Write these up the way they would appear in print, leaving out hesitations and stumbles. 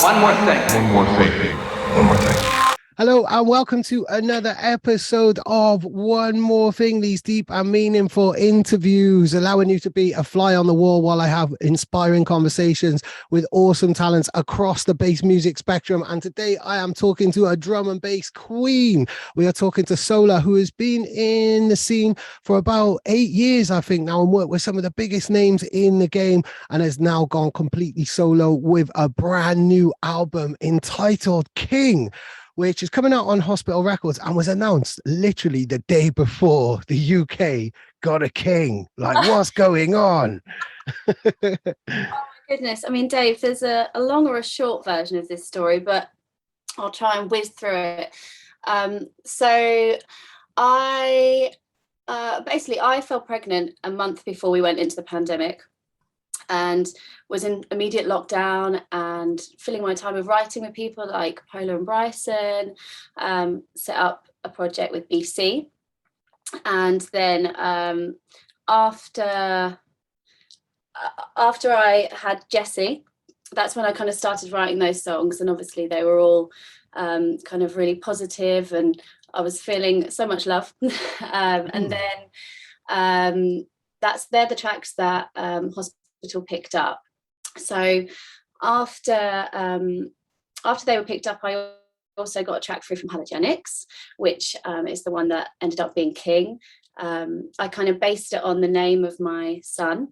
One more thing. One more thing. One more thing. Hello and welcome to another episode of One More Thing, these deep and meaningful interviews, allowing you to be a fly on the wall while I have inspiring conversations with awesome talents across the bass music spectrum. And today I am talking to a drum and bass queen. We are talking to SOLAH, who has been in the scene for about 8 years, I think now, and worked with some of the biggest names in the game, and has now gone completely solo with a brand new album entitled King, which is coming out on Hospital Records and was announced literally the day before the UK got a king. Like, what's going on? Oh my goodness. I mean, Dave, there's a long or a short version of this story, but I'll try and whiz through it. So I fell pregnant a month before we went into the pandemic, and was in immediate lockdown and filling my time with writing with people like Paula and Bryson, set up a project with BC. And then after I had Jessie, that's when I kind of started writing those songs. And obviously they were all kind of really positive, and I was feeling so much love. And then they're the tracks that Hospital picked up. So after they were picked up, I also got a track through from Halogenics, which is the one that ended up being King. I kind of based it on the name of my son.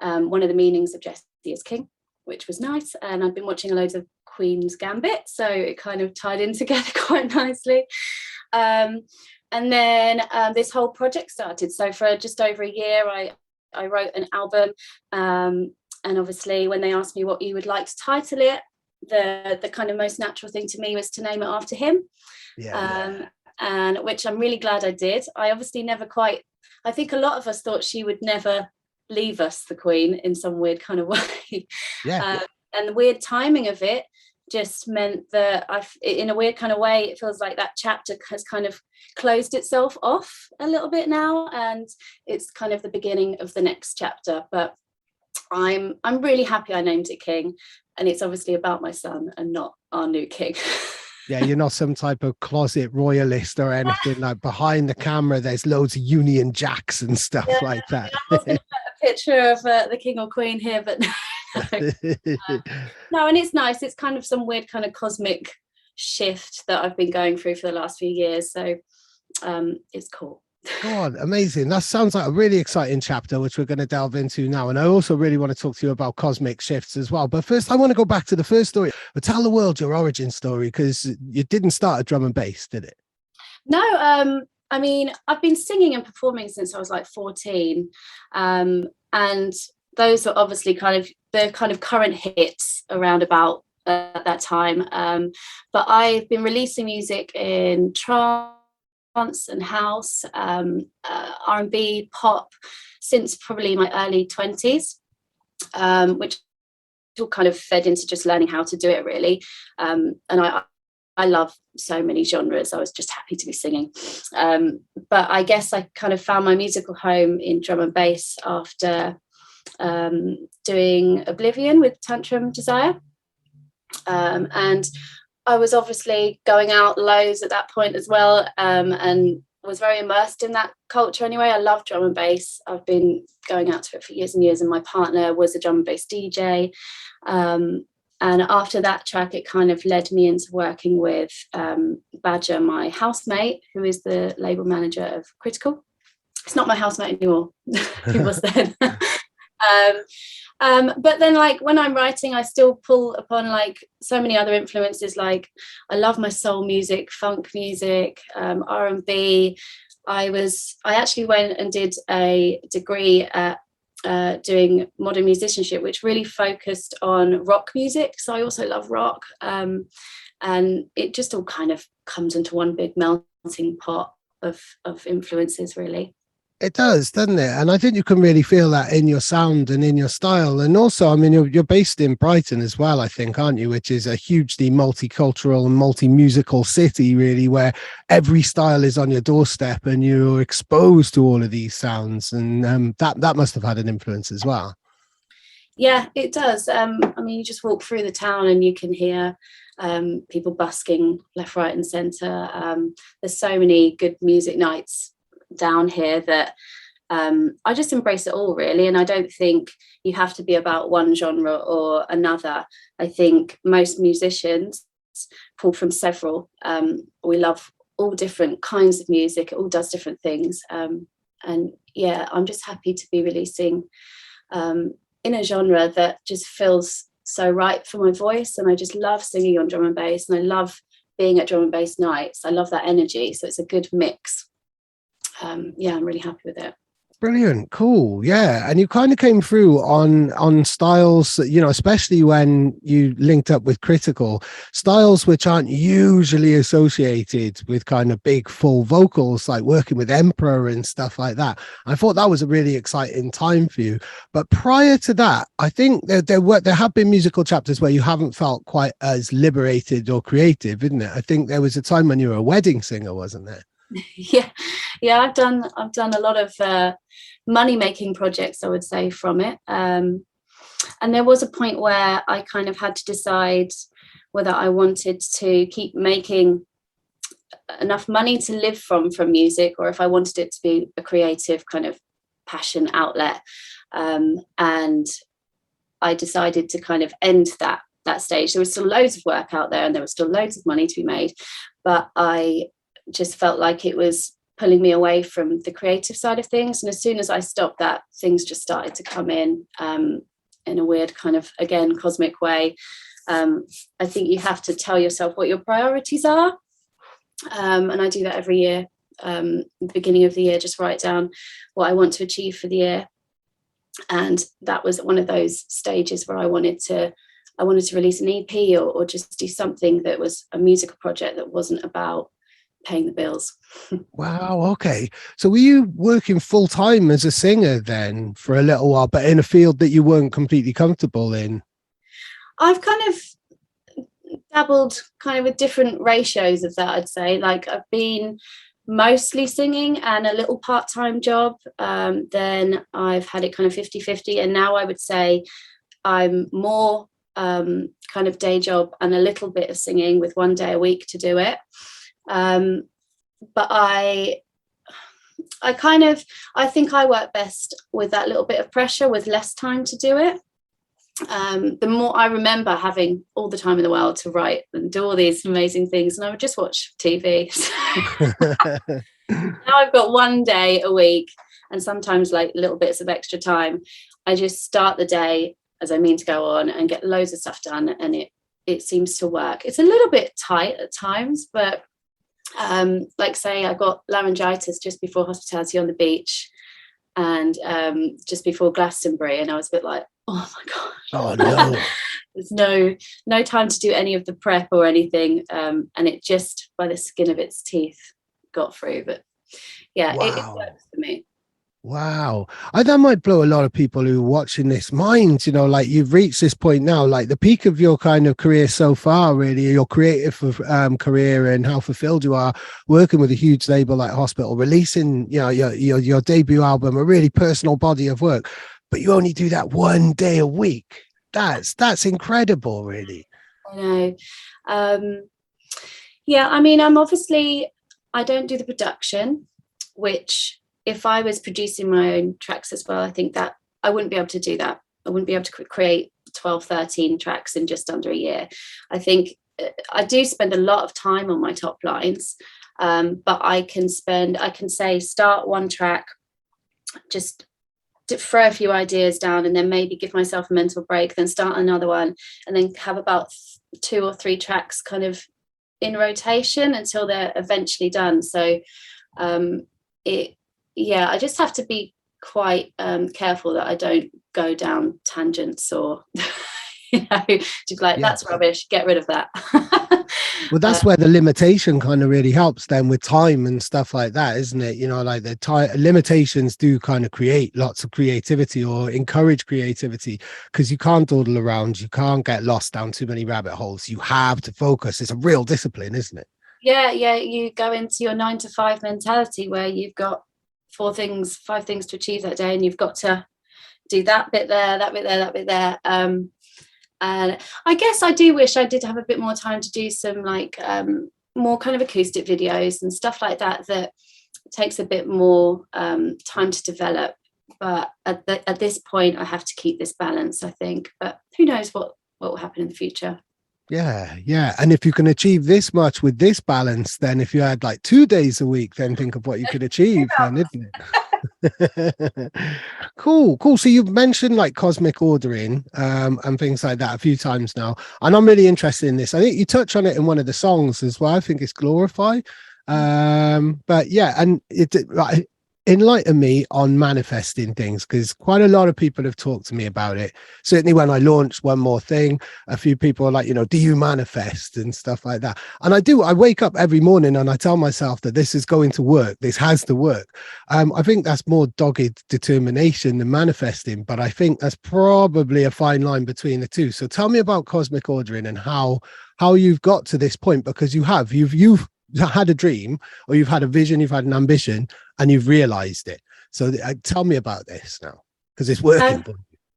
One of the meanings of Jesse is king, which was nice, and I've been watching loads of Queen's Gambit, so it kind of tied in together quite nicely. And then this whole project started. So for just over a year, I wrote an album, and obviously when they asked me what you would like to title it, the kind of most natural thing to me was to name it after him. And which I'm really glad I did. I obviously never quite, I think a lot of us thought she would never leave us, the Queen, in some weird kind of way. And the weird timing of it just meant that in a weird kind of way, it feels like that chapter has kind of closed itself off a little bit now, and it's kind of the beginning of the next chapter. But I'm really happy I named it King, and it's obviously about my son and not our new king. Yeah, you're not some type of closet royalist or anything. Like, behind the camera there's loads of Union Jacks and stuff like that. I was going to put a picture of the king or queen here, but no. No, and it's nice. It's kind of some weird kind of cosmic shift that I've been going through for the last few years, so it's cool. God, amazing. That sounds like a really exciting chapter, which we're going to delve into now. And I also really want to talk to you about cosmic shifts as well. But first, I want to go back to the first story. But tell the world your origin story, because you didn't start at drum and bass, did it? No, I mean, I've been singing and performing since I was like 14. And those are obviously kind of the kind of current hits around about that time. But I've been releasing music in trance and house, R&B, pop, since probably my early 20s, which all kind of fed into just learning how to do it, really. And I love so many genres. I was just happy to be singing. But I guess I kind of found my musical home in drum and bass after doing Oblivion with Tantrum Desire. And I was obviously going out loads at that point as well, and was very immersed in that culture anyway. I love drum and bass. I've been going out to it for years and years, and my partner was a drum and bass DJ. And after that track, it kind of led me into working with Badger, my housemate, who is the label manager of Critical. It's not my housemate anymore. He was then. But then, like, when I'm writing, I still pull upon like so many other influences. Like, I love my soul music, funk music, R&B. I actually went and did a degree at doing modern musicianship, which really focused on rock music. So I also love rock, and it just all kind of comes into one big melting pot of influences, really. It does, doesn't it? And I think you can really feel that in your sound and in your style. And also, I mean, you're based in Brighton as well, I think, aren't you? Which is a hugely multicultural and multi-musical city, really, where every style is on your doorstep and you're exposed to all of these sounds. And that must have had an influence as well. Yeah, it does. I mean, you just walk through the town and you can hear people busking left, right, and centre. There's so many good music nights down here that I just embrace it all, really. And I don't think you have to be about one genre or another. I think most musicians pull from several. We love all different kinds of music. It all does different things. And yeah, I'm just happy to be releasing in a genre that just feels so right for my voice. And I just love singing on drum and bass, and I love being at drum and bass nights. I love that energy. So it's a good mix. Yeah, I'm really happy with it. Brilliant, cool, yeah. And you kind of came through on styles, you know, especially when you linked up with Critical, styles which aren't usually associated with kind of big full vocals, like working with Emperor and stuff like that. I thought that was a really exciting time for you. But prior to that, I think there have been musical chapters where you haven't felt quite as liberated or creative, isn't it? I think there was a time when you were a wedding singer, wasn't there? Yeah, I've done a lot of money making projects, I would say, from it, and there was a point where I kind of had to decide whether I wanted to keep making enough money to live from music, or if I wanted it to be a creative kind of passion outlet, and I decided to kind of end that stage. There was still loads of work out there and there was still loads of money to be made, but I just felt like it was pulling me away from the creative side of things. And as soon as I stopped that, things just started to come in a weird kind of, again, cosmic way. I think you have to tell yourself what your priorities are. And I do that every year. Beginning of the year, just write down what I want to achieve for the year. And that was one of those stages where I wanted to release an EP or just do something that was a musical project that wasn't about paying the bills. Wow, okay. So were you working full time as a singer then for a little while, but in a field that you weren't completely comfortable in? I've kind of dabbled kind of with different ratios of that, I'd say. Like, I've been mostly singing and a little part-time job. Then I've had it kind of 50-50. And now I would say I'm more kind of day job and a little bit of singing with one day a week to do it. But I think I work best with that little bit of pressure with less time to do it. The more I remember having all the time in the world to write and do all these amazing things, and I would just watch TV. Now I've got one day a week and sometimes like little bits of extra time. I just start the day as I mean to go on and get loads of stuff done, and it seems to work. It's a little bit tight at times, but like say I got laryngitis just before Hospitality on the Beach and just before Glastonbury, and I was a bit like, oh my gosh, Oh no. there's no time to do any of the prep or anything, and it just by the skin of its teeth got through. But yeah, Wow. it works for me. Wow. That might blow a lot of people who are watching this mind, you know, like you've reached this point now, like the peak of your kind of career so far, really, your creative career and how fulfilled you are working with a huge label like Hospital, releasing, you know, your debut album, a really personal body of work, but you only do that one day a week. That's incredible, really. I know. Yeah, I mean, I don't do the production, which if I was producing my own tracks as well, I think that I wouldn't be able to do that. I wouldn't be able to create 12, 13 tracks in just under a year. I think I do spend a lot of time on my top lines, but I can say start one track, just to throw a few ideas down and then maybe give myself a mental break, then start another one, and then have about 2 or 3 tracks kind of in rotation until they're eventually done. So I just have to be quite careful that I don't go down tangents or just like, that's rubbish, get rid of that. Well, that's where the limitation kind of really helps then with time and stuff like that, isn't it? You know, like the limitations do kind of create lots of creativity or encourage creativity, because you can't dawdle around, you can't get lost down too many rabbit holes. You have to focus. It's a real discipline, isn't it? Yeah, you go into your 9 to 5 mentality where you've got 5 things to achieve that day, and you've got to do that bit there, that bit there, that bit there. And I guess I do wish I did have a bit more time to do some like more kind of acoustic videos and stuff like that takes a bit more time to develop. But at this point, I have to keep this balance, I think. But who knows what will happen in the future. Yeah. And if you can achieve this much with this balance, then if you had like 2 days a week, then think of what you could achieve then, isn't it? Cool. So you've mentioned like cosmic ordering and things like that a few times now, and I'm really interested in this. I think you touch on it in one of the songs as well. I think it's Glorify. But yeah, and enlighten me on manifesting things, because quite a lot of people have talked to me about it. Certainly when I launched One More Thing, a few people are like, do you manifest and stuff like that? And I wake up every morning and I tell myself that this is going to work, this has to work. I think that's more dogged determination than manifesting, but I think that's probably a fine line between the two. So tell me about cosmic ordering and how you've got to this point, because you've had a dream, or you've had a vision, you've had an ambition, and you've realized it. So tell me about this now, because it's working.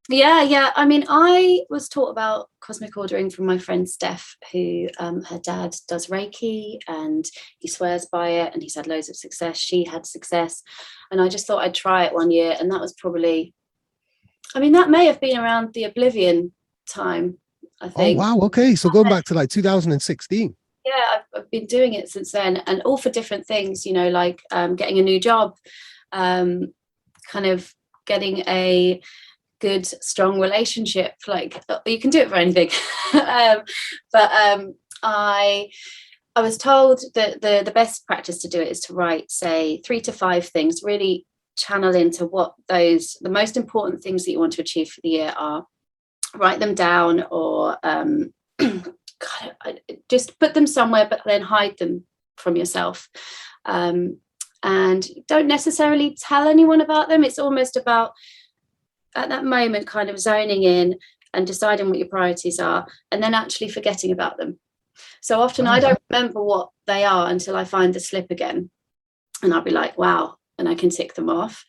Yeah. I mean, I was taught about cosmic ordering from my friend Steph, who her dad does Reiki and he swears by it, and he's had loads of success. She had success, and I just thought I'd try it one year, and that was probably, I mean, that may have been around the Oblivion time, I think. Oh wow, okay, so going back to like 2016. Yeah, I've been doing it since then, and all for different things, like getting a new job, kind of getting a good, strong relationship. Like, you can do it for anything. But I was told that the best practice to do it is to write, say, 3 to 5 things, really channel into what the most important things that you want to achieve for the year are. Write them down, or just put them somewhere, but then hide them from yourself, and don't necessarily tell anyone about them. It's almost about, at that moment, kind of zoning in and deciding what your priorities are, and then actually forgetting about them. So often I don't remember what they are until I find the slip again, and I'll be like, wow, and I can tick them off.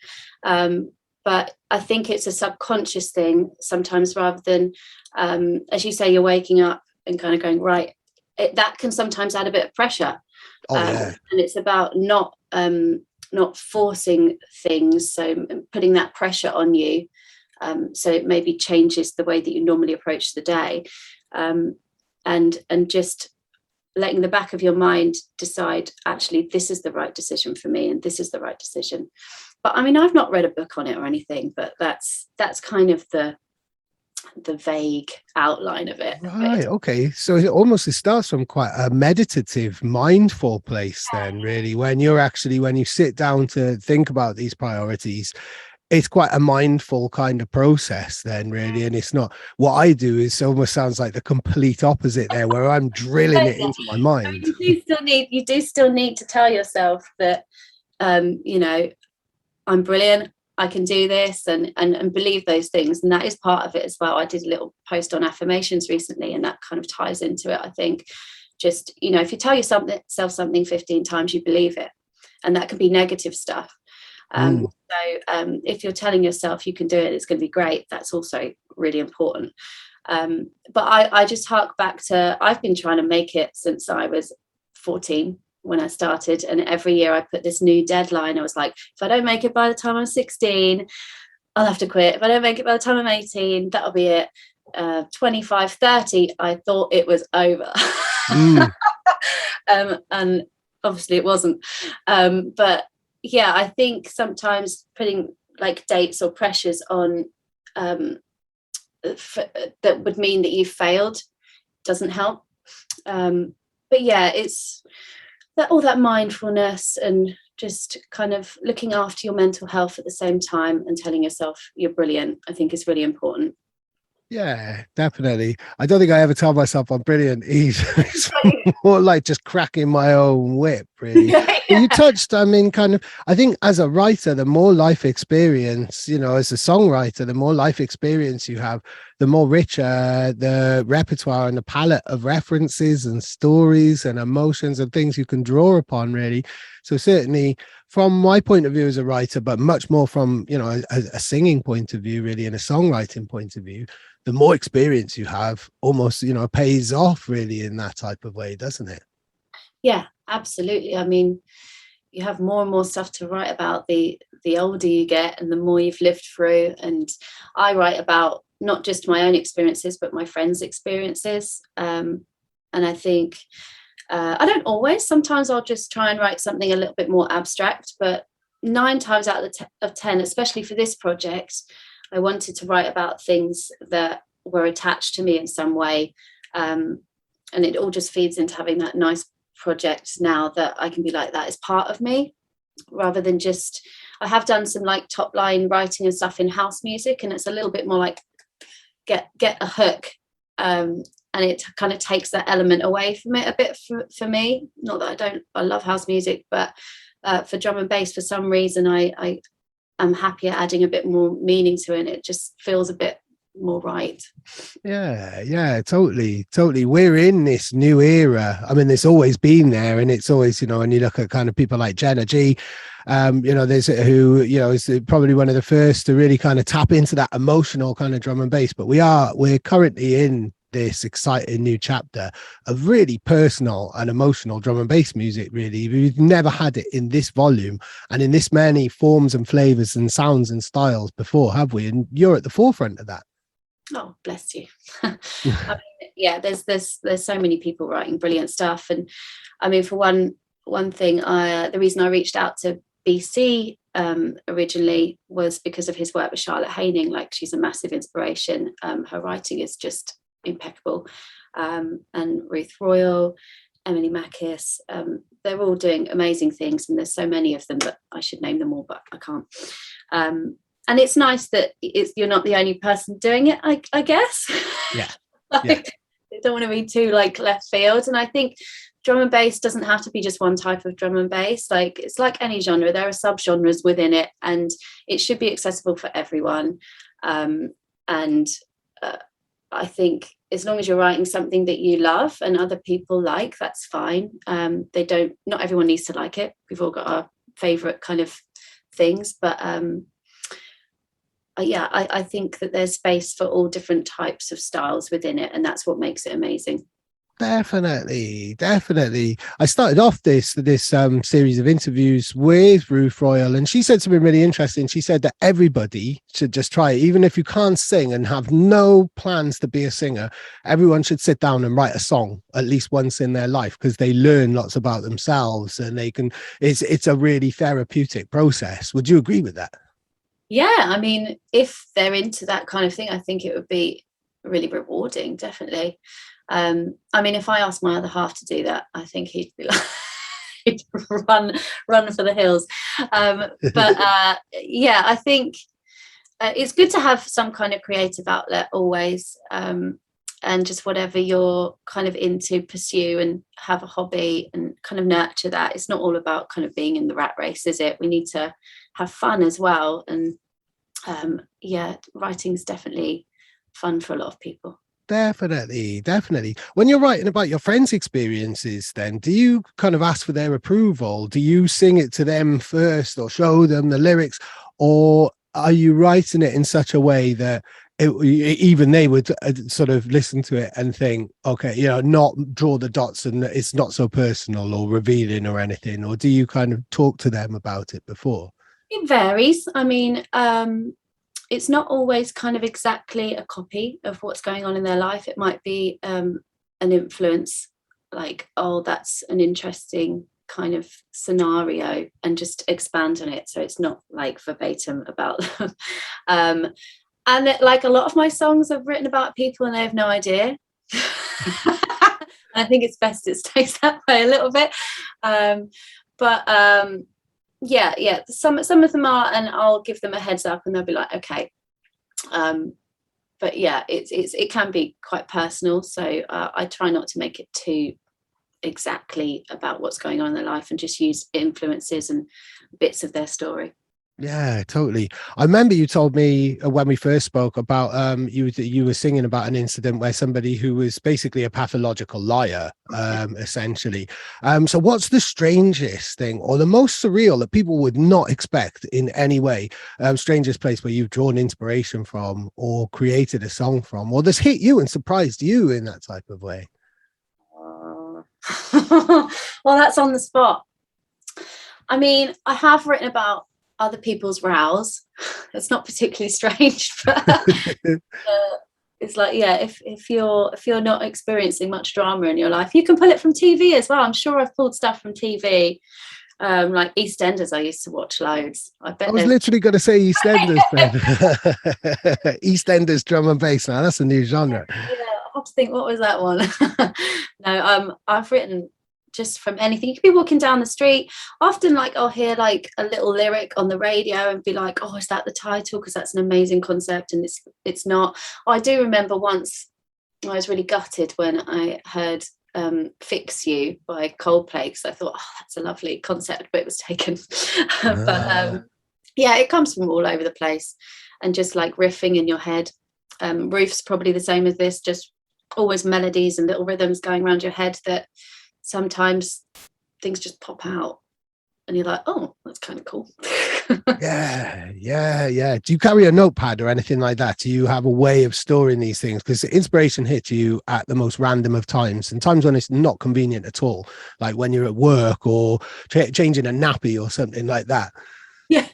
But I think it's a subconscious thing sometimes, rather than, as you say, you're waking up and kind of going, right, that can sometimes add a bit of pressure. And it's about not forcing things, so putting that pressure on you, so it maybe changes the way that you normally approach the day, and just letting the back of your mind decide, actually, this is the right decision for me, and this is the right decision. But I mean, I've not read a book on it or anything, but that's kind of the vague outline of it. Right. Okay. So it starts from quite a meditative, mindful place then, really, when you sit down to think about these priorities. It's quite a mindful kind of process then, really. And it's not, what I do is almost sounds like the complete opposite there, where I'm drilling it into my mind. You do still need to tell yourself that, I'm brilliant, I can do this, and believe those things. And that is part of it as well. I did a little post on affirmations recently, and that kind of ties into it. I think just, if you tell yourself something 15 times, you believe it. And that can be negative stuff. So if you're telling yourself you can do it, it's going to be great, that's also really important. But I just hark back to, I've been trying to make it since I was 14 when I started, and every year I put this new deadline. I was like, if I don't make it by the time I'm 16, I'll have to quit. If I don't make it by the time I'm 18, that'll be it. 25, 30, I thought it was over. And obviously it wasn't. But yeah, I think sometimes putting like dates or pressures on that would mean that you've failed doesn't help. But yeah, it's all that mindfulness and just kind of looking after your mental health at the same time and telling yourself you're brilliant, I think is really important. Yeah, definitely. I don't think I ever tell myself I'm brilliant either. It's more like just cracking my own whip, really. But you touched, I mean, kind of, I think as a writer, the more life experience, you know, as a songwriter, the more life experience you have, the more richer the repertoire and the palette of references and stories and emotions and things you can draw upon, really. So certainly from my point of view as a writer, but much more from, you know, a singing point of view, really, and a songwriting point of view, the more experience you have, almost, you know, pays off really in that type of way, doesn't it? Yeah, absolutely. I mean, you have more and more stuff to write about the older you get and the more you've lived through. And I write about not just my own experiences, but my friends' experiences. And I think I don't always, sometimes I'll just try and write something a little bit more abstract, but 9 times out of 10, especially for this project, I wanted to write about things that were attached to me in some way. And it all just feeds into having that nice project now that I can be like, that is part of me, rather than just, I have done some like top line writing and stuff in house music, and it's a little bit more like get a hook, and it kind of takes that element away from it a bit for me. Not that I love house music, but for drum and bass, for some reason I am happy at adding a bit more meaning to it, and it just feels a bit more right. Yeah, totally. We're in this new era. I mean, it's always been there, and it's always, you know, when you look at kind of people like Jenna G, you know, there's who, you know, is probably one of the first to really kind of tap into that emotional kind of drum and bass. But we're currently in this exciting new chapter of really personal and emotional drum and bass music. Really, we've never had it in this volume and in this many forms and flavors and sounds and styles before, have we? And you're at the forefront of that. Oh, bless you. I mean, yeah, there's so many people writing brilliant stuff. And I mean, for one thing, the reason I reached out to BC originally was because of his work with Charlotte Haining. Like, she's a massive inspiration. Her writing is just impeccable. And Ruth Royal, Emily Mackis, they're all doing amazing things, and there's so many of them, but I should name them all, but I can't. And it's nice that you're not the only person doing it, I guess. Yeah. Like, I don't want to be too like left field. And I think drum and bass doesn't have to be just one type of drum and bass. Like, it's like any genre, there are subgenres within it, and it should be accessible for everyone. And I think as long as you're writing something that you love and other people like, that's fine. Not everyone needs to like it. We've all got our favorite kind of things, but yeah, I think that there's space for all different types of styles within it, and that's what makes it amazing. Definitely. I started off this series of interviews with Ruth Royal, and she said something really interesting. She said that everybody should just try it, even if you can't sing and have no plans to be a singer. Everyone should sit down and write a song at least once in their life, because they learn lots about themselves, and it's a really therapeutic process. Would you agree with that? Yeah, I mean, if they're into that kind of thing, I think it would be really rewarding, definitely. I mean, if I asked my other half to do that, I think he'd be like, he'd run for the hills. But yeah, I think it's good to have some kind of creative outlet always, and just whatever you're kind of into, pursue and have a hobby and kind of nurture that. It's not all about kind of being in the rat race, is it? We need to have fun as well. And yeah, writing's definitely fun for a lot of people. Definitely. When you're writing about your friends' experiences, then do you kind of ask for their approval? Do you sing it to them first or show them the lyrics, or are you writing it in such a way that even they would sort of listen to it and think, okay, you know, not draw the dots and it's not so personal or revealing or anything? Or do you kind of talk to them about it before? It varies. I mean, it's not always kind of exactly a copy of what's going on in their life. It might be an influence, like, oh, that's an interesting kind of scenario, and just expand on it. So it's not like verbatim about them. And like, a lot of my songs I've written about people and they have no idea. I think it's best it stays that way a little bit. But yeah, some of them are, and I'll give them a heads up and they'll be like, okay. But yeah, it can be quite personal, so I try not to make it too exactly about what's going on in their life and just use influences and bits of their story. Yeah, totally. I remember you told me when we first spoke about you were singing about an incident where somebody who was basically a pathological liar, essentially. So what's the strangest thing or the most surreal that people would not expect in any way? Strangest place where you've drawn inspiration from or created a song from, or that's hit you and surprised you in that type of way? Well, that's on the spot. I mean, I have written about other people's rows. It's not particularly strange, but it's like, yeah, if you're not experiencing much drama in your life, you can pull it from TV as well. I'm sure I've pulled stuff from TV, like EastEnders. I used to watch loads. I was literally going to say EastEnders, then. EastEnders drum and bass. Now that's a new genre. Yeah, I have to think, what was that one? No, I've written just from anything. You could be walking down the street. Often, like, I'll hear like a little lyric on the radio and be like, oh, is that the title? Because that's an amazing concept, and it's not. I do remember once I was really gutted when I heard Fix You by Coldplay, because I thought, oh, that's a lovely concept, but it was taken. But yeah, it comes from all over the place, and just like riffing in your head. Roof's probably the same as this, just always melodies and little rhythms going around your head that sometimes things just pop out and you're like, oh, that's kind of cool. Yeah. Do you carry a notepad or anything like that? Do you have a way of storing these things? Because the inspiration hits you at the most random of times, and times when it's not convenient at all, like when you're at work or changing a nappy or something like that. Yeah.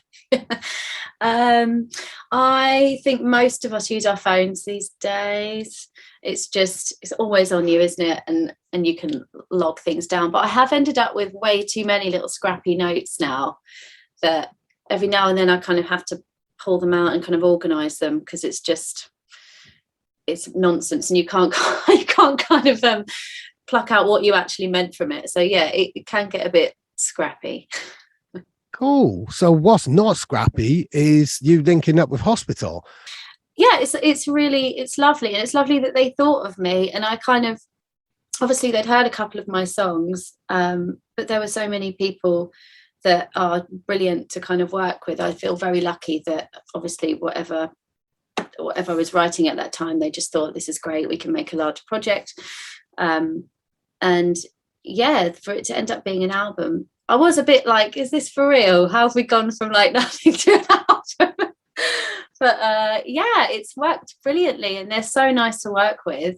I think most of us use our phones these days. It's always on you, isn't it? And you can log things down. But I have ended up with way too many little scrappy notes now that every now and then I kind of have to pull them out and kind of organize them, because it's nonsense, and you can't kind of pluck out what you actually meant from it. So yeah, it can get a bit scrappy. Cool. So what's not scrappy is you linking up with Hospital. Yeah, it's lovely, and it's lovely that they thought of me. And I kind of, obviously they'd heard a couple of my songs, but there were so many people that are brilliant to kind of work with. I feel very lucky that obviously whatever I was writing at that time, they just thought, this is great, we can make a large project. And yeah, for it to end up being an album, I was a bit like, is this for real? How have we gone from like nothing to an album? But yeah, it's worked brilliantly, and they're so nice to work with.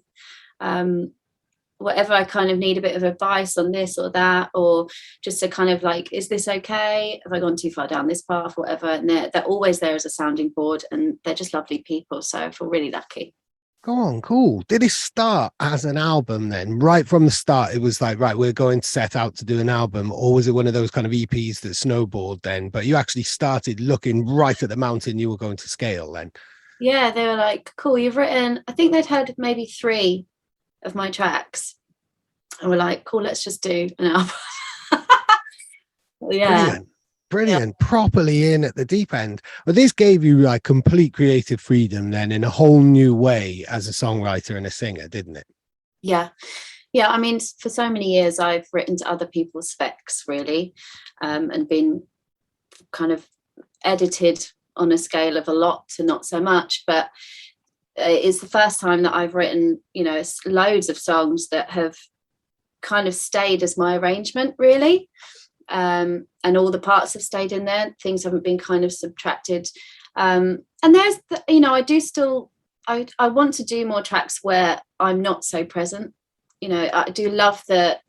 Whatever I kind of need a bit of advice on this or that, or just to kind of like, is this okay? Have I gone too far down this path? Whatever. And they're always there as a sounding board, and they're just lovely people. So I feel really lucky. Go on, cool. Did it start as an album then? Right from the start, it was like, right, we're going to set out to do an album, or was it one of those kind of EPs that snowballed then? But you actually started looking right at the mountain you were going to scale then. Yeah, they were like, cool, you've written, I think they'd heard maybe 3 of my tracks, and we're like, cool, let's just do an album. Yeah. Brilliant. Yeah. Properly in at the deep end. Well, this gave you like complete creative freedom then in a whole new way as a songwriter and a singer, didn't it? Yeah. I mean, for so many years I've written to other people's specs, really, and been kind of edited on a scale of a lot to not so much. But it's the first time that I've written, loads of songs that have kind of stayed as my arrangement, really. And all the parts have stayed in there. Things haven't been kind of subtracted. And there's, I want to do more tracks where I'm not so present. I do love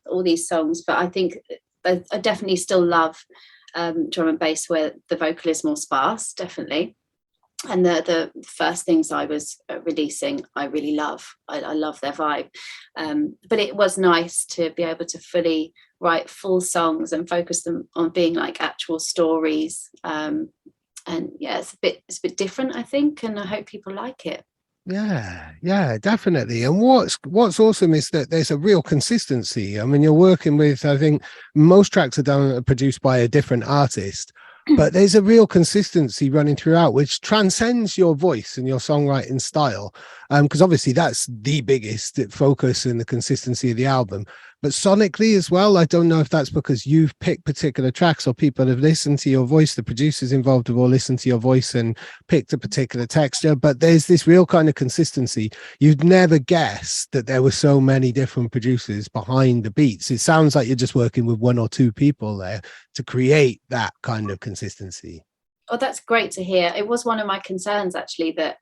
all these songs, but I think I definitely still love drum and bass where the vocal is more sparse, definitely. And the first things I was releasing, I really love. I love their vibe. But it was nice to be able to fully write full songs and focus them on being like actual stories. And yeah, it's a bit different, I think, and I hope people like it. Yeah, definitely. And what's awesome is that there's a real consistency. I mean, you're working with, I think most tracks are produced by a different artist, but there's a real consistency running throughout, which transcends your voice and your songwriting style. Because obviously that's the biggest focus and the consistency of the album. But sonically as well, I don't know if that's because you've picked particular tracks or people have listened to your voice, the producers involved have all listened to your voice and picked a particular texture, but there's this real kind of consistency. You'd never guess that there were so many different producers behind the beats. It sounds like you're just working with one or two people there to create that kind of consistency. Oh, that's great to hear. It was one of my concerns, actually, that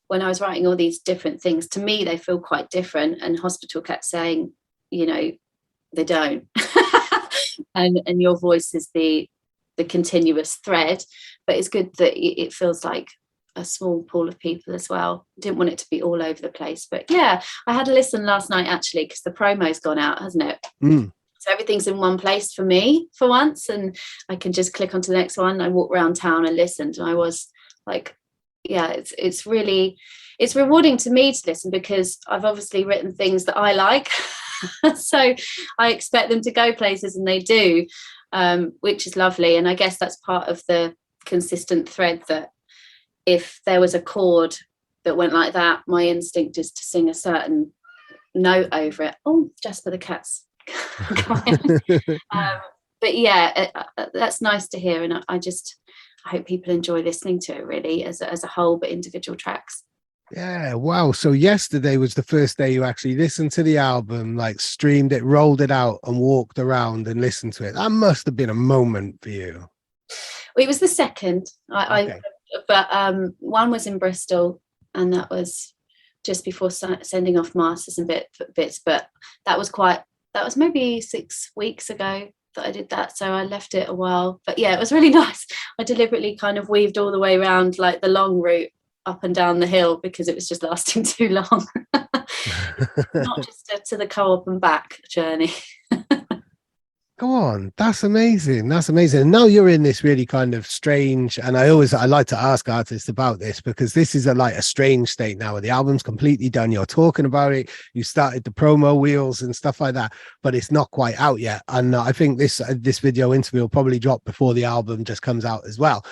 when I was writing all these different things, to me, they feel quite different. And Hospital kept saying, you know, they don't. and your voice is the continuous thread. But it's good that it feels like a small pool of people as well. Didn't want it to be all over the place. But yeah, I had a listen last night, actually, because the promo's gone out, hasn't it? So everything's in one place for me for once, and I can just click onto the next one. I walk around town and listened, and I was like, yeah, it's rewarding to me to listen, because I've obviously written things that I like. So I expect them to go places, and they do, which is lovely. And I guess that's part of the consistent thread, that if there was a chord that went like that, my instinct is to sing a certain note over it. Oh, just for the cats. But yeah, that's nice to hear, and I hope people enjoy listening to it, really, as a whole, but individual tracks. Yeah, wow. So yesterday was the first day you actually listened to the album, like streamed it, rolled it out and walked around and listened to it. That must have been a moment for you. Well, it was the second. Okay. But one was in Bristol, and that was just before sending off masters and bits, but that was maybe 6 weeks ago that I did that, so I left it a while. But yeah, it was really nice. I deliberately kind of weaved all the way around, like the long route up and down the hill, because it was just lasting too long. Not just to the co-op and back journey. Go on, that's amazing. That's amazing. Now you're in this really kind of strange, and I like to ask artists about this, because this is like a strange state now where the album's completely done. You're talking about it, you started the promo wheels and stuff like that, but it's not quite out yet. And I think this video interview will probably drop before the album just comes out as well.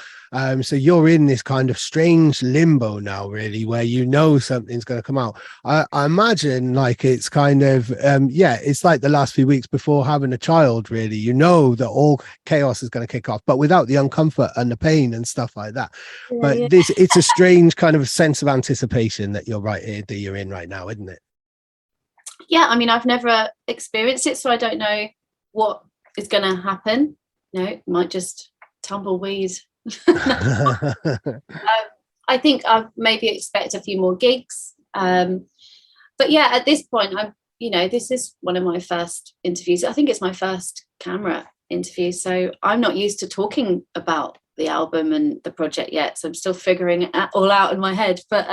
So you're in this kind of strange limbo now, really, where you know something's going to come out. I imagine like it's kind of it's like the last few weeks before having a child, really. You know that all chaos is going to kick off, but without the uncomfort and the pain and stuff like that. But it's a strange kind of sense of anticipation that you're in right now, isn't it? Yeah, I mean, I've never experienced it, so I don't know what is going to happen. It might just tumbleweed. I think I've maybe expect a few more gigs, but yeah, at this point, this is one of my first interviews. I think it's my first camera interview, so I'm not used to talking about the album and the project yet, so I'm still figuring it all out in my head. But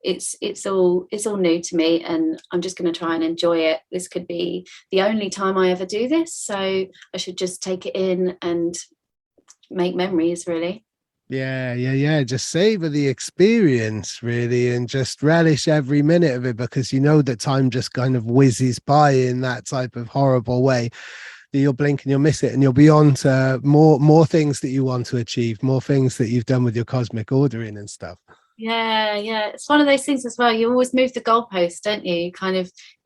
it's all new to me, and I'm just going to try and enjoy it. This could be the only time I ever do this, so I should just take it in and make memories, really. Yeah, just savor the experience, really, and just relish every minute of it, because you know that time just kind of whizzes by in that type of horrible way that you'll blink and you'll miss it, and you'll be on to more things that you want to achieve, more things that you've done with your cosmic ordering and stuff. Yeah, it's one of those things as well. You always move the goalposts, don't you?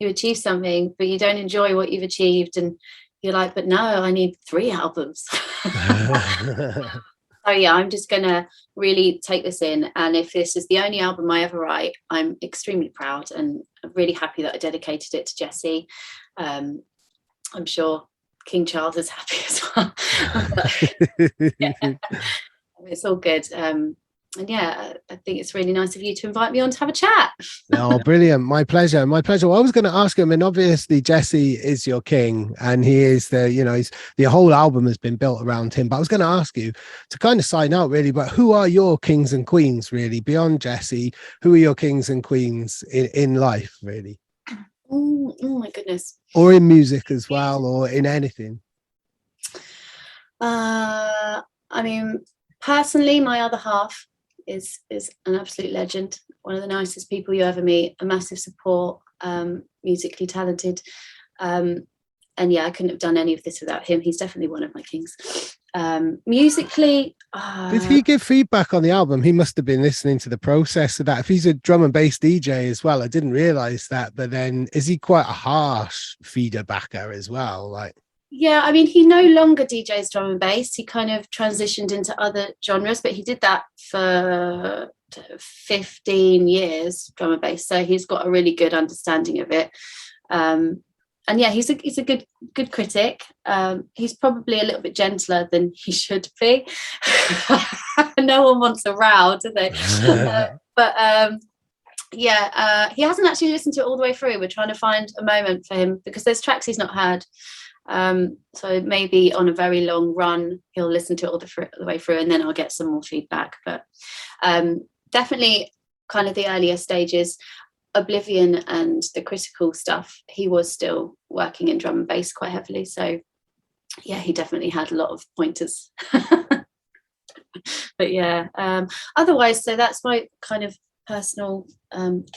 You achieve something, but you don't enjoy what you've achieved, and you're like, but no, I need 3 albums. So yeah, I'm just gonna really take this in, and if this is the only album I ever write, I'm extremely proud, and I'm really happy that I dedicated it to Jessie. I'm sure King Charles is happy as well. Yeah, it's all good. And yeah, I think it's really nice of you to invite me on to have a chat. Oh, brilliant. My pleasure. My pleasure. Well, I was going to ask him, and obviously Jesse is your king, and he is the whole album has been built around him. But I was going to ask you to kind of sign out, really, but who are your kings and queens, really, beyond Jesse? Who are your kings and queens in life, really? Oh my goodness. Or in music as well, or in anything? I mean, personally, my other half is an absolute legend, one of the nicest people you ever meet, a massive support, musically talented, and yeah, I couldn't have done any of this without him. He's definitely one of my kings. Musically, Did he give feedback on the album? He must have been listening to the process of that. If he's a drum and bass DJ as well, I didn't realize that. But then is he quite a harsh feeder backer as well? Like, yeah, I mean, he no longer DJs drum and bass. He kind of transitioned into other genres, but he did that for 15 years, drum and bass. So he's got a really good understanding of it. And yeah, he's a good critic. He's probably a little bit gentler than he should be. No one wants a row, do they? He hasn't actually listened to it all the way through. We're trying to find a moment for him because there's tracks he's not heard. So maybe on a very long run, he'll listen to it all the way through, and then I'll get some more feedback. But definitely kind of the earlier stages, Oblivion and the critical stuff, he was still working in drum and bass quite heavily. So yeah, he definitely had a lot of pointers. But yeah, otherwise, so that's my kind of personal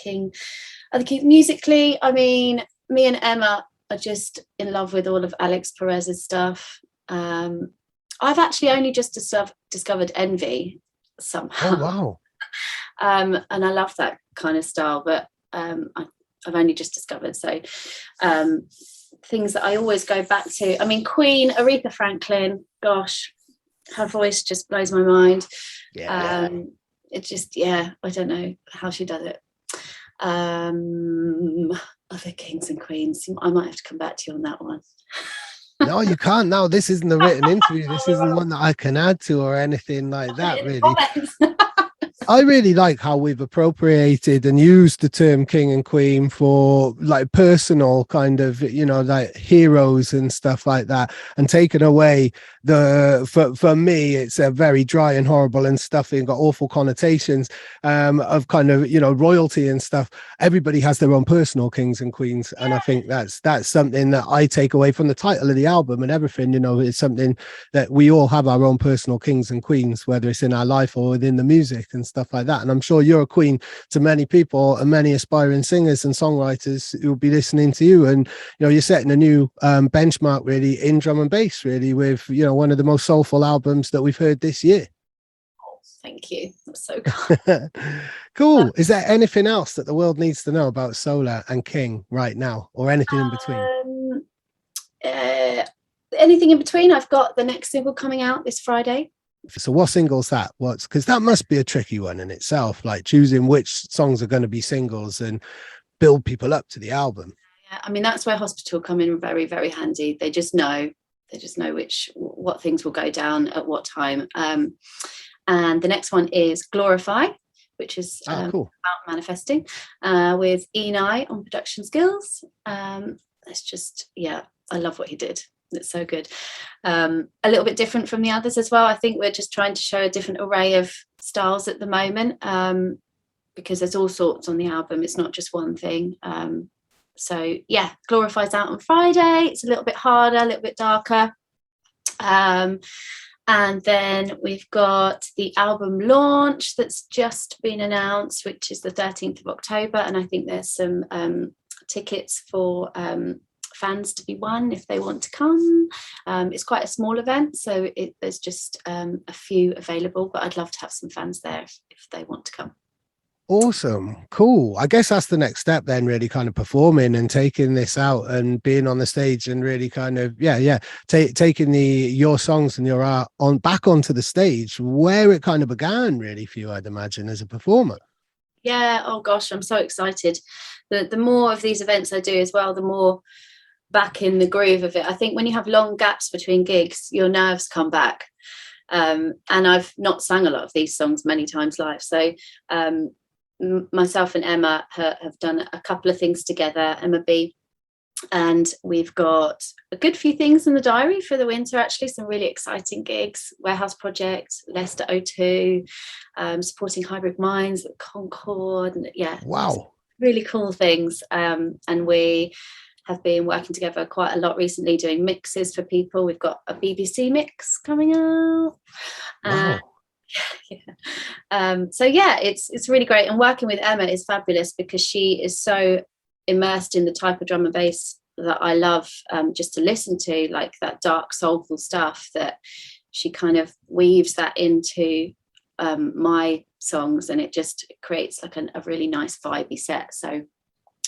king. Other king musically, I mean, me and Emma are just in love with all of Alex Perez's stuff. I've actually only just discovered Envy somehow. oh wow. And I love that kind of style, but I've only just discovered. So things that I always go back to. I mean, Queen, Aretha Franklin, gosh, her voice just blows my mind. It just, I don't know how she does it. Other kings and queens, I might have to come back to you on that one. No, you can't. No, this isn't a written interview. This isn't one that I can add to or anything like that, really. I really like how we've appropriated and used the term king and queen for like personal kind of, like heroes and stuff like that, and taken away for me, it's a very dry and horrible and stuffy and got awful connotations of kind of, royalty and stuff. Everybody has their own personal kings and queens. And I think that's something that I take away from the title of the album and everything, it's something that we all have our own personal kings and queens, whether it's in our life or within the music and stuff like that. And I'm sure you're a queen to many people and many aspiring singers and songwriters who will be listening to you. And, you're setting a new benchmark really in drum and bass, really, with, one of the most soulful albums that we've heard this year. Thank you. That's so kind. Cool. Is there anything else that the world needs to know about SOLAH and King right now, or anything in between? Anything in between? I've got the next single coming out this Friday. So what single's that? Because that must be a tricky one in itself, like choosing which songs are going to be singles and build people up to the album. Yeah, I mean, that's where Hospital come in very, very handy. They just know what things will go down at what time. And the next one is Glorify, which is cool. about manifesting, with Enai on production skills. It's just, I love what he did. It's so good. A little bit different from the others as well. I think we're just trying to show a different array of styles at the moment, because there's all sorts on the album. It's not just one thing. So Glorify's out on Friday. It's a little bit harder, a little bit darker. And then we've got the album launch that's just been announced, which is the 13th of October. And I think there's some tickets for fans to be won if they want to come. It's quite a small event, so there's just a few available, but I'd love to have some fans there if they want to come. Awesome. Cool. I guess that's the next step then, really kind of performing and taking this out and being on the stage and really kind of, taking your songs and your art back onto the stage where it kind of began really for you, I'd imagine, as a performer. Yeah. Oh gosh, I'm so excited. The more of these events I do as well, the more back in the groove of it. I think when you have long gaps between gigs, your nerves come back. And I've not sang a lot of these songs many times live. So, myself and Emma have done a couple of things together, Emma B, and we've got a good few things in the diary for the winter, actually, some really exciting gigs: Warehouse Project, Leicester O2, supporting Hybrid Minds at Concord, and wow, really cool things. And we have been working together quite a lot recently, doing mixes for people. We've got a BBC mix coming out. Wow. It's really great, and working with Emma is fabulous because she is so immersed in the type of drum and bass that I love, just to listen to, like that dark soulful stuff that she kind of weaves that into my songs, and it just creates like a really nice vibey set. So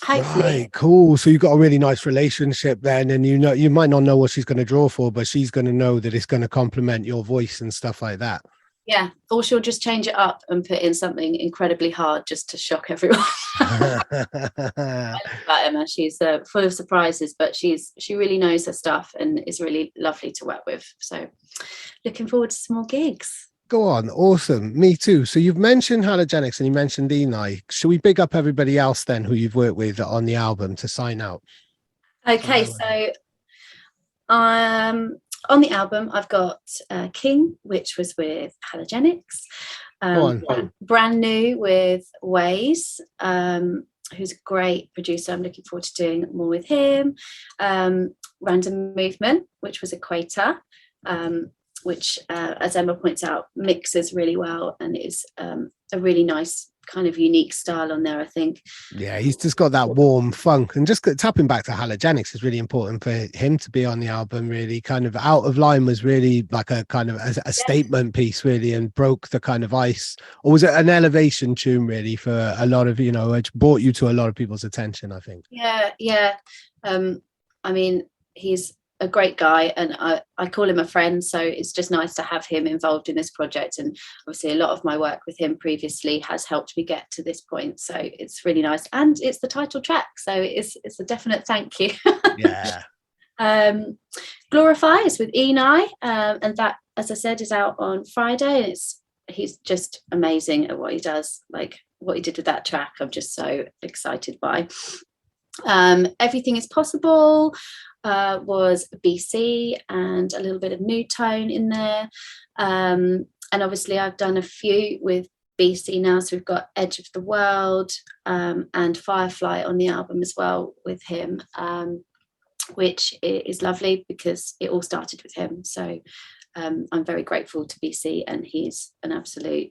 hopefully. Right, cool. So you've got a really nice relationship then, and you might not know what she's going to draw for, but she's going to know that it's going to complement your voice and stuff like that. Yeah, or she'll just change it up and put in something incredibly hard just to shock everyone. I love about Emma. She's full of surprises, but she really knows her stuff and is really lovely to work with. So looking forward to some more gigs. Go on. Awesome. Me too. So you've mentioned Halogenics and you mentioned Enai. Should we big up everybody else then who you've worked with on the album to sign out? Okay, so on the album, I've got King, which was with Halogenics. Brand new with Waze, who's a great producer. I'm looking forward to doing more with him. Random Movement, which was Equator, which, as Emma points out, mixes really well and is a really nice kind of unique style on there, I think. Yeah, he's just got that warm funk, and just tapping back to Halogenics is really important for him to be on the album. Really, kind of Out of Line was really like a kind of a statement piece, really, and broke the kind of ice, or was it an elevation tune, really, for a lot of, it brought you to a lot of people's attention, I think. Yeah. I mean, he's a great guy, and I call him a friend, so it's just nice to have him involved in this project. And obviously a lot of my work with him previously has helped me get to this point, so it's really nice, and it's the title track, so it's a definite thank you. Yeah. Glorify is with Enai, and that, as I said, is out on Friday, and he's just amazing at what he does. Like what he did with that track, I'm just so excited by. Everything is Possible was BC and a little bit of New Tone in there, and obviously I've done a few with BC now, so we've got Edge of the World and Firefly on the album as well with him, which is lovely because it all started with him. So I'm very grateful to BC, and he's an absolute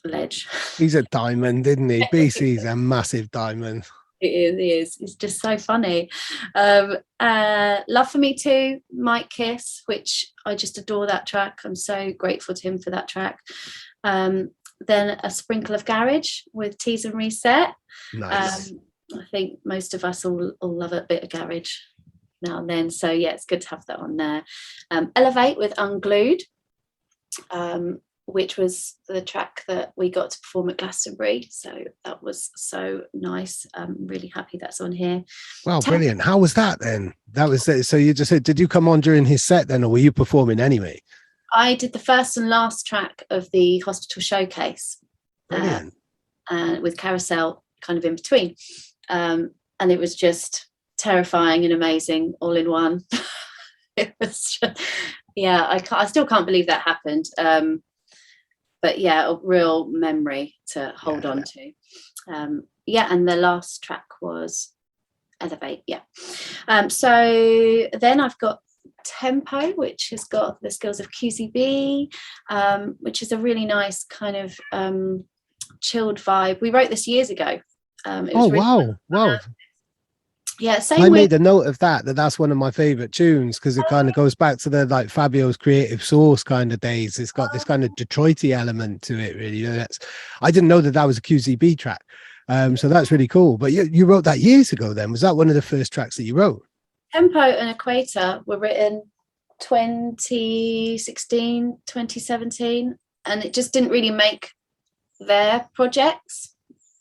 ledge. He's a diamond, isn't he? BC's a massive diamond. He is. It's just so funny. Love for Me Too, Mike Kiss, which I just adore that track. I'm so grateful to him for that track. Then A Sprinkle of Garage with Tease and Reset. Nice. I think most of us all love a bit of garage now and then. So yeah, it's good to have that on there. Elevate with Unglued, which was the track that we got to perform at Glastonbury. So that was so nice. I'm really happy that's on here. Wow, brilliant. How was that then? That was it. So you just said, did you come on during his set then, or were you performing anyway? I did the first and last track of the Hospital Showcase. Brilliant. With Carousel kind of in between. And it was just terrifying and amazing all in one. It was just, yeah, I still can't believe that happened. But yeah, a real memory to hold on to. And the last track was Elevate. So then I've got Tempo, which has got the skills of QCB, which is a really nice kind of chilled vibe. We wrote this years ago. Wow. Yeah, I made a note of that's one of my favorite tunes, because it kind of goes back to the like Fabio's Creative Source kind of days. It's got this kind of Detroity element to it, really. I didn't know that was a QCB track, so that's really cool. But you wrote that years ago then. Was that one of the first tracks that you wrote? Tempo and Equator were written 2016, 2017, and it just didn't really make their projects,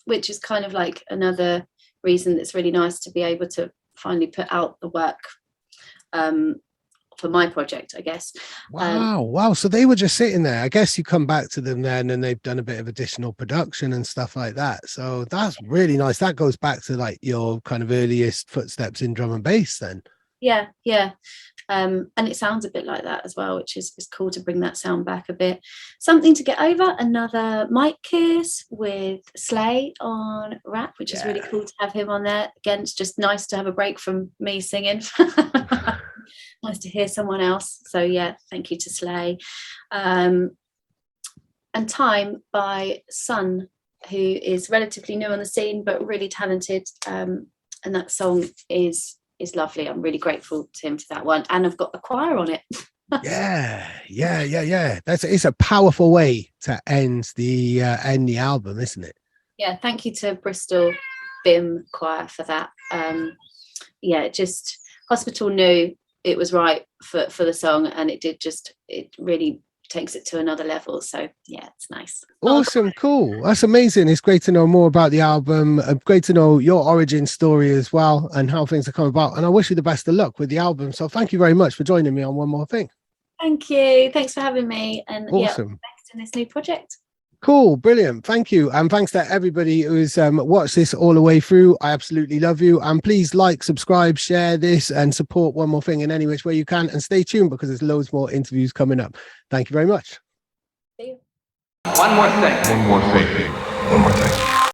which is kind of like another reason that's really nice to be able to finally put out the work for my project, I guess. Wow. So they were just sitting there. I guess you come back to them then, and they've done a bit of additional production and stuff like that. So that's really nice. That goes back to like your kind of earliest footsteps in drum and bass then. Yeah. And it sounds a bit like that as well, which is cool to bring that sound back a bit. Something to Get Over, another Mike Kiss with Slay on rap, which is really cool to have him on there. Again, it's just nice to have a break from me singing. Nice to hear someone else. So yeah, thank you to Slay. And Time by Sun, who is relatively new on the scene but really talented. And that song is lovely. I'm really grateful to him for that one, and I've got the choir on it. Yeah. It's a powerful way to end the album, isn't it? Yeah, thank you to Bristol BIM Choir for that. Just Hospital knew it was right for the song, and it really takes it to another level. So yeah, it's nice. Awesome, cool. That's amazing. It's great to know more about the album. Great to know your origin story as well and how things have come about. And I wish you the best of luck with the album. So thank you very much for joining me on One More Thing. Thank you. Thanks for having me. And awesome. Thanks in this new project. Cool, brilliant. Thank you. And thanks to everybody who's watched this all the way through. I absolutely love you. And please like, subscribe, share this and support One More Thing in any which way you can. And stay tuned because there's loads more interviews coming up. Thank you very much. See you. One more thing. One more thing. One more thing.